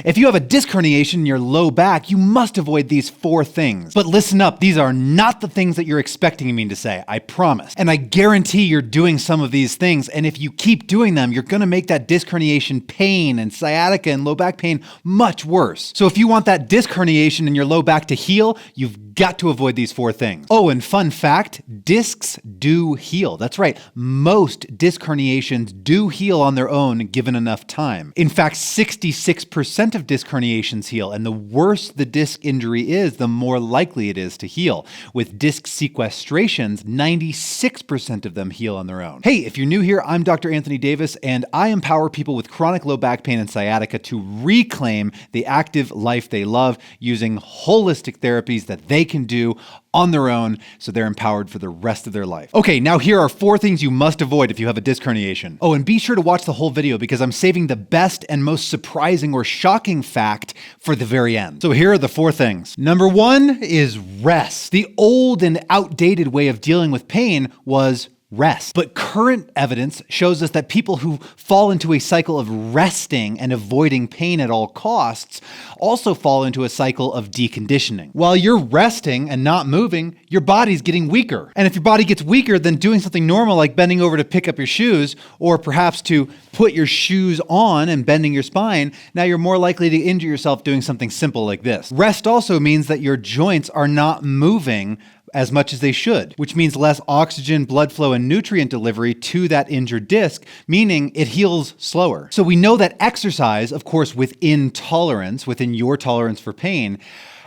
If you have a disc herniation in your low back, you must avoid these 4 things. But listen up, these are not the things that you're expecting me to say, I promise. And I guarantee you're doing some of these things, and if you keep doing them, you're gonna make that disc herniation pain and sciatica and low back pain much worse. So if you want that disc herniation in your low back to heal, you've got to avoid these 4 things. Oh, and fun fact, discs do heal. That's right, most disc herniations do heal on their own given enough time. In fact, 66% of disc herniations heal, and the worse the disc injury is, the more likely it is to heal. With disc sequestrations, 96% of them heal on their own. Hey, if you're new here, I'm Dr. Anthony Davis, and I empower people with chronic low back pain and sciatica to reclaim the active life they love using holistic therapies that they can do on their own so they're empowered for the rest of their life. Okay, now here are 4 things you must avoid if you have a disc herniation. Oh, and be sure to watch the whole video because I'm saving the best and most surprising or shocking fact for the very end. So here are the 4 things. Number 1 is rest. The old and outdated way of dealing with pain was rest. But current evidence shows us that people who fall into a cycle of resting and avoiding pain at all costs also fall into a cycle of deconditioning. While you're resting and not moving, your body's getting weaker. And if your body gets weaker, then doing something normal like bending over to pick up your shoes, or perhaps to put your shoes on and bending your spine, now you're more likely to injure yourself doing something simple like this. Rest also means that your joints are not moving as much as they should, which means less oxygen, blood flow, and nutrient delivery to that injured disc, meaning it heals slower. So we know that exercise, of course, within your tolerance for pain,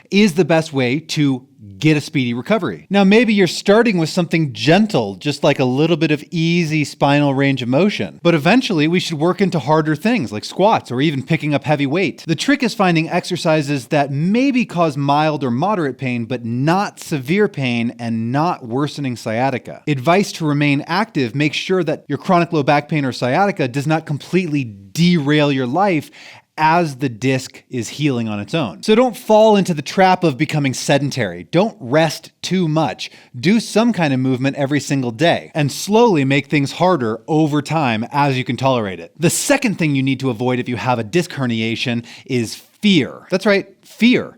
is the best way to get a speedy recovery. Now, maybe you're starting with something gentle, just like a little bit of easy spinal range of motion. But eventually, we should work into harder things like squats or even picking up heavy weight. The trick is finding exercises that maybe cause mild or moderate pain, but not severe pain and not worsening sciatica. Advice to remain active: make sure that your chronic low back pain or sciatica does not completely derail your life as the disc is healing on its own. So don't fall into the trap of becoming sedentary. Don't rest too much. Do some kind of movement every single day and slowly make things harder over time as you can tolerate it. The second thing you need to avoid if you have a disc herniation is fear. That's right, fear.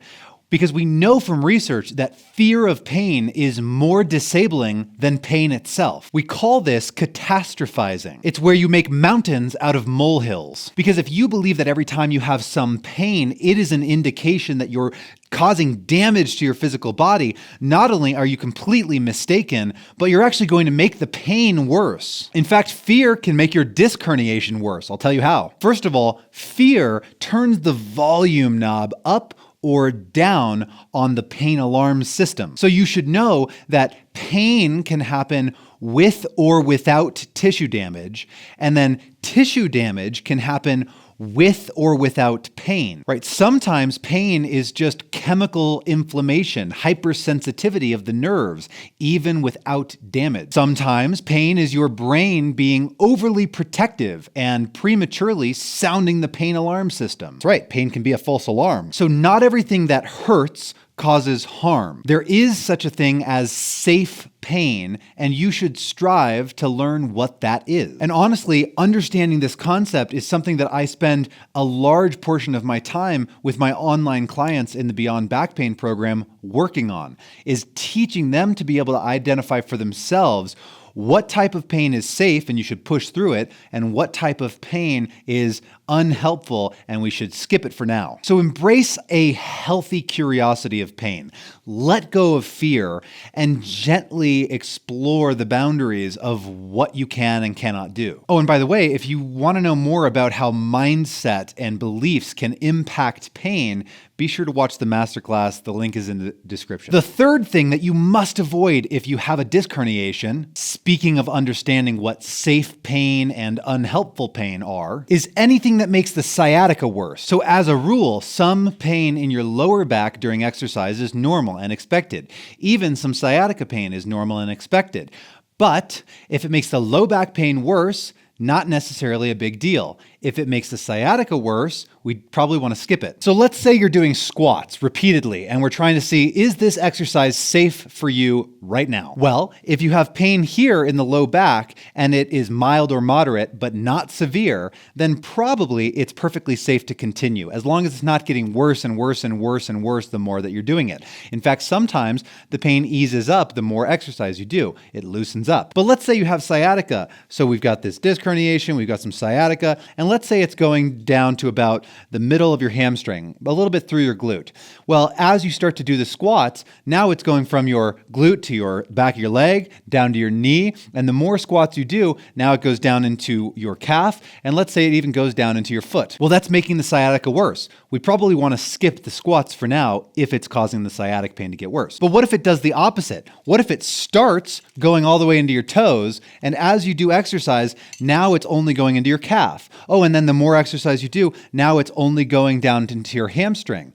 Because we know from research that fear of pain is more disabling than pain itself. We call this catastrophizing. It's where you make mountains out of molehills. Because if you believe that every time you have some pain, it is an indication that you're causing damage to your physical body, not only are you completely mistaken, but you're actually going to make the pain worse. In fact, fear can make your disc herniation worse. I'll tell you how. First of all, fear turns the volume knob up or down on the pain alarm system. So you should know that pain can happen with or without tissue damage, and then tissue damage can happen with or without pain, right? Sometimes pain is just chemical inflammation, hypersensitivity of the nerves, even without damage. Sometimes pain is your brain being overly protective and prematurely sounding the pain alarm system. That's right, pain can be a false alarm. So not everything that hurts causes harm. There is such a thing as safe pain, and you should strive to learn what that is. And honestly, understanding this concept is something that I spend a large portion of my time with my online clients in the Beyond Back Pain program working on, is teaching them to be able to identify for themselves what type of pain is safe and you should push through it, and what type of pain is unhelpful and we should skip it for now. So embrace a healthy curiosity of pain. Let go of fear and gently explore the boundaries of what you can and cannot do. Oh, and by the way, if you want to know more about how mindset and beliefs can impact pain, be sure to watch the masterclass. The link is in the description. The third thing that you must avoid if you have a disc herniation, speaking of understanding what safe pain and unhelpful pain are, is anything that makes the sciatica worse. So as a rule, some pain in your lower back during exercise is normal and expected. Even some sciatica pain is normal and expected. But if it makes the low back pain worse, not necessarily a big deal. If it makes the sciatica worse, we'd probably want to skip it. So let's say you're doing squats repeatedly and we're trying to see, is this exercise safe for you right now? Well, if you have pain here in the low back and it is mild or moderate but not severe, then probably it's perfectly safe to continue, as long as it's not getting worse and worse and worse and worse the more that you're doing it. In fact, sometimes the pain eases up the more exercise you do. It loosens up. But let's say you have sciatica. So we've got this disc herniation, we've got some sciatica, and let's say it's going down to about the middle of your hamstring, a little bit through your glute. Well, as you start to do the squats, now it's going from your glute to your back of your leg, down to your knee, and the more squats you do, now it goes down into your calf, and let's say it even goes down into your foot. Well, that's making the sciatica worse. We probably want to skip the squats for now if it's causing the sciatic pain to get worse. But what if it does the opposite? What if it starts going all the way into your toes, and as you do exercise, now it's only going into your calf? Oh, and then the more exercise you do, now it's only going down into your hamstring.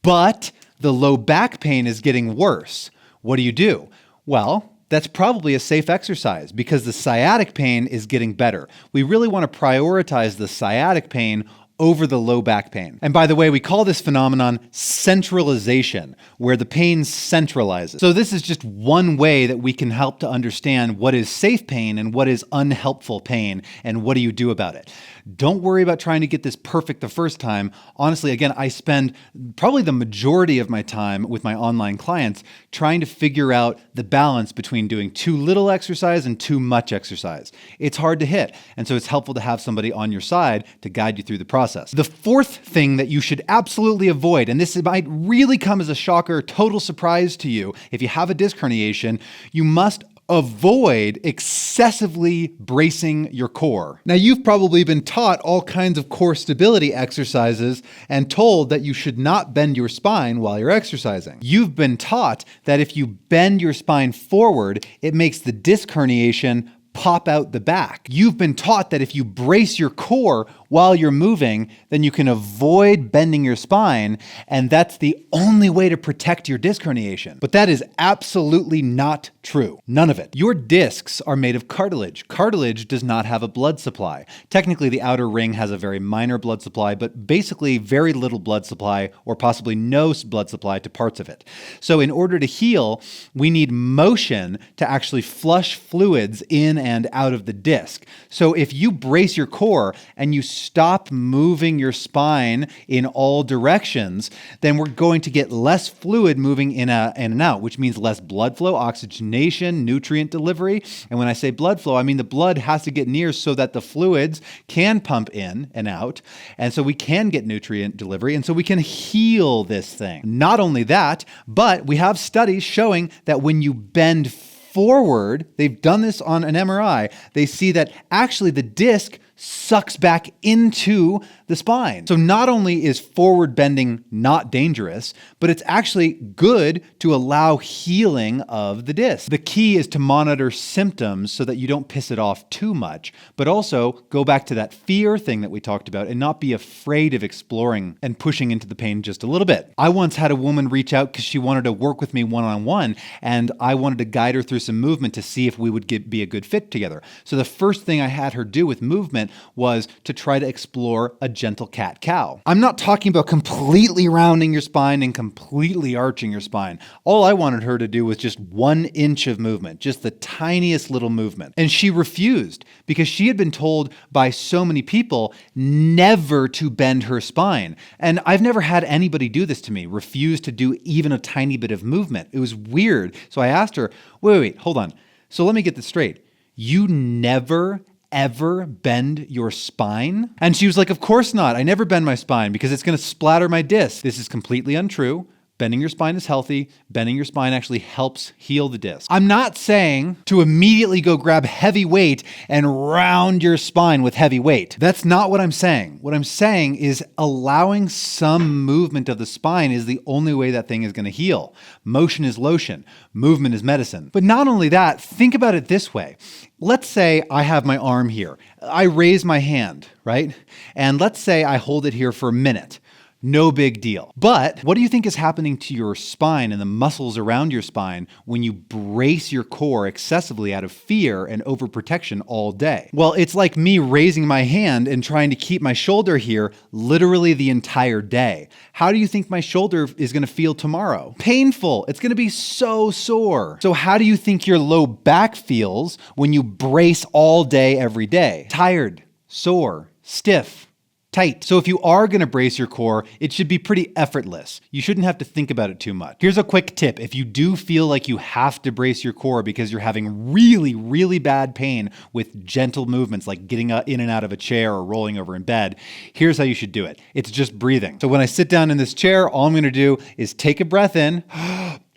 But the low back pain is getting worse. What do? Well, that's probably a safe exercise because the sciatic pain is getting better. We really want to prioritize the sciatic pain over the low back pain. And by the way, we call this phenomenon centralization, where the pain centralizes. So this is just one way that we can help to understand what is safe pain and what is unhelpful pain, and what do you do about it. Don't worry about trying to get this perfect the first time. Honestly, again, I spend probably the majority of my time with my online clients trying to figure out the balance between doing too little exercise and too much exercise. It's hard to hit, and so it's helpful to have somebody on your side to guide you through the process. The fourth thing that you should absolutely avoid, and this might really come as a shocker, total surprise to you, if you have a disc herniation, you must avoid excessively bracing your core. Now, you've probably been taught all kinds of core stability exercises and told that you should not bend your spine while you're exercising. You've been taught that if you bend your spine forward, it makes the disc herniation pop out the back. You've been taught that if you brace your core while you're moving, then you can avoid bending your spine, and that's the only way to protect your disc herniation. But that is absolutely not true. None of it. Your discs are made of cartilage. Cartilage does not have a blood supply. Technically, the outer ring has a very minor blood supply, but basically very little blood supply, or possibly no blood supply to parts of it. So in order to heal, we need motion to actually flush fluids in and out of the disc. So if you brace your core and you stop moving your spine in all directions, then we're going to get less fluid moving in and out, which means less blood flow, oxygenation, nutrient delivery. And when I say blood flow, I mean the blood has to get near so that the fluids can pump in and out. And so we can get nutrient delivery, and so we can heal this thing. Not only that, but we have studies showing that when you bend forward, they've done this on an MRI, they see that actually the disc sucks back into the spine. So not only is forward bending not dangerous, but it's actually good to allow healing of the disc. The key is to monitor symptoms so that you don't piss it off too much, but also go back to that fear thing that we talked about and not be afraid of exploring and pushing into the pain just a little bit. I once had a woman reach out because she wanted to work with me one-on-one, and I wanted to guide her through some movement to see if we would be a good fit together. So the first thing I had her do with movement was to try to explore a gentle cat-cow. I'm not talking about completely rounding your spine and completely arching your spine. All I wanted her to do was just 1 inch of movement, just the tiniest little movement. And she refused because she had been told by so many people never to bend her spine. And I've never had anybody do this to me, refuse to do even a tiny bit of movement. It was weird. So I asked her, wait, hold on. So let me get this straight. You never ever bend your spine? And she was like, of course not. I never bend my spine because it's going to splatter my disc. This is completely untrue. Bending your spine is healthy. Bending your spine actually helps heal the disc. I'm not saying to immediately go grab heavy weight and round your spine with heavy weight. That's not what I'm saying. What I'm saying is allowing some movement of the spine is the only way that thing is going to heal. Motion is lotion. Movement is medicine. But not only that, think about it this way. Let's say I have my arm here. I raise my hand, right? And let's say I hold it here for a minute. No big deal. But what do you think is happening to your spine and the muscles around your spine when you brace your core excessively out of fear and overprotection all day? Well, it's like me raising my hand and trying to keep my shoulder here literally the entire day. How do you think my shoulder is going to feel tomorrow? Painful. It's going to be so sore. So how do you think your low back feels when you brace all day, every day? Tired, sore, stiff, tight. So if you are going to brace your core, it should be pretty effortless. You shouldn't have to think about it too much. Here's a quick tip. If you do feel like you have to brace your core because you're having really, really bad pain with gentle movements like getting in and out of a chair or rolling over in bed, here's how you should do it. It's just breathing. So when I sit down in this chair, all I'm going to do is take a breath in,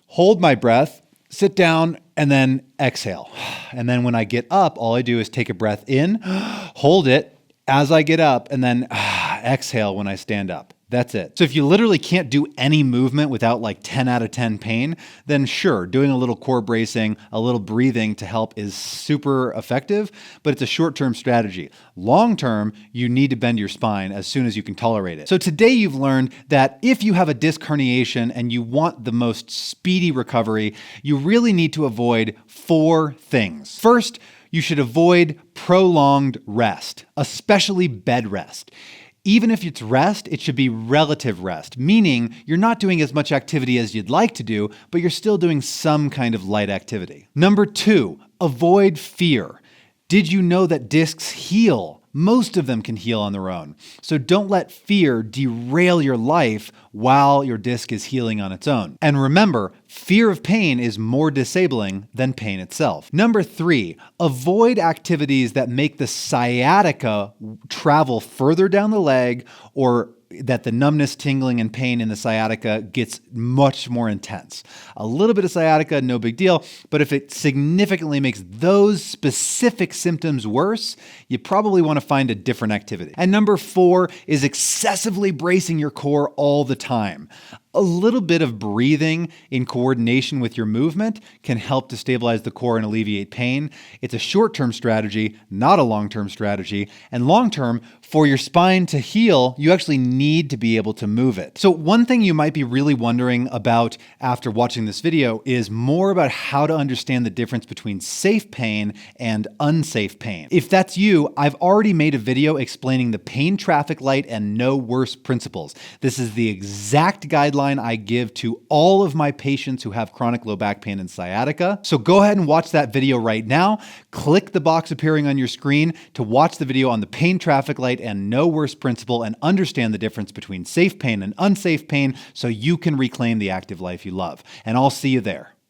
hold my breath, sit down, and then exhale. And then when I get up, all I do is take a breath in, hold it, as I get up, and then exhale when I stand up. That's it. So if you literally can't do any movement without like 10 out of 10 pain, then sure, doing a little core bracing, a little breathing to help is super effective, but it's a short-term strategy. Long-term, you need to bend your spine as soon as you can tolerate it. So today you've learned that if you have a disc herniation and you want the most speedy recovery, you really need to avoid 4 things. First, you should avoid prolonged rest, especially bed rest. Even if it's rest, it should be relative rest, meaning you're not doing as much activity as you'd like to do, but you're still doing some kind of light activity. Number 2, avoid fear. Did you know that discs heal? Most of them can heal on their own. So don't let fear derail your life while your disc is healing on its own. And remember, fear of pain is more disabling than pain itself. Number 3, avoid activities that make the sciatica travel further down the leg or that the numbness, tingling, and pain in the sciatica gets much more intense. A little bit of sciatica, no big deal, but if it significantly makes those specific symptoms worse, you probably want to find a different activity. And number 4 is excessively bracing your core all the time. A little bit of breathing in coordination with your movement can help to stabilize the core and alleviate pain. It's a short-term strategy, not a long-term strategy. And long-term, for your spine to heal, you actually need to be able to move it. So one thing you might be really wondering about after watching this video is more about how to understand the difference between safe pain and unsafe pain. If that's you, I've already made a video explaining the pain traffic light and no worse principles. This is the exact guideline I give to all of my patients who have chronic low back pain and sciatica. So go ahead and watch that video right now. Click the box appearing on your screen to watch the video on the pain traffic light and no worse principle and understand the difference between safe pain and unsafe pain so you can reclaim the active life you love. And I'll see you there.